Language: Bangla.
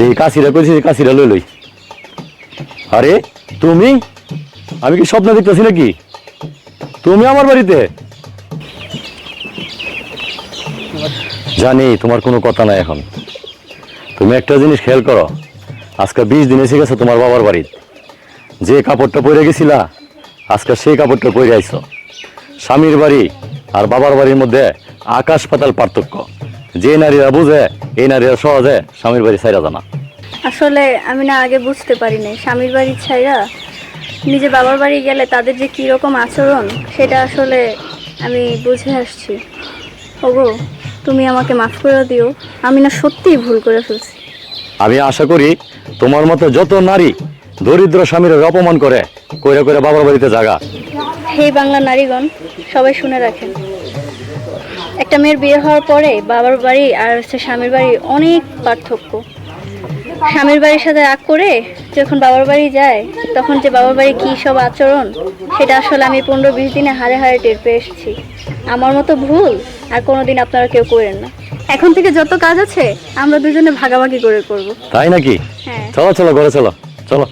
এই কাশিরা কইছি, কাশিরা লই লই। আরে তুমি, আমি কি স্বপ্ন দেখতেছি নাকি? তুমি আমার বাড়িতে? জানি তোমার কোনো কথা নাই এখন। তুমি একটা জিনিস খেয়াল করো, আজকে 20 দিন এসে গেছো তোমার বাবার বাড়িতে। যে কাপড়টা পরে গেছিলা, আজকে সেই কাপড়টা পরে আইছো। স্বামীর বাড়ি আর বাবার বাড়ির মধ্যে আকাশ পাতাল পার্থক্য। যে নারীরা বুঝে, এই নারীরা সহজে স্বামীর বাড়ি ছাইরা জানা। আসলে আমি না আগে বুঝতে পারি নাই স্বামীর বাড়ির ছাইরা নিজে বাবার বাড়ি গেলে তাদের যে কী রকম আচরণ সেটা আসলে আমি বুঝে আসছি। ওগো, তুমি আমাকে মাফ করে দিও, আমি না সত্যিই ভুল করে ফেলছি। আমি আশা করি তোমার মতো যত নারী দরিদ্র স্বামীর অপমান করে কইরা কইরা বাবার বাড়িতে জাগা। হে বাংলা নারীগণ, সবাই শুনে রাখেন, একটা মেয়ের বিয়ে হওয়ার পরে বাবার বাড়ি আর হচ্ছে স্বামীর বাড়ি অনেক পার্থক্য। স্বামীর বাড়ির সাথে রাগ করে যখন বাবার বাড়ি যায়, তখন যে বাবার বাড়ি কী সব আচরণ সেটা আসলে আমি 15-20 দিনে হারে হারে টের পেয়ে এসেছি। আমার মতো ভুল আর কোনোদিন আপনারা কেউ করেন না। এখন থেকে যত কাজ আছে আমরা দুজনে ভাগাভাগি করে করব। তাই নাকি? হ্যাঁ। চলো চলো ঘরে চলো, চলো।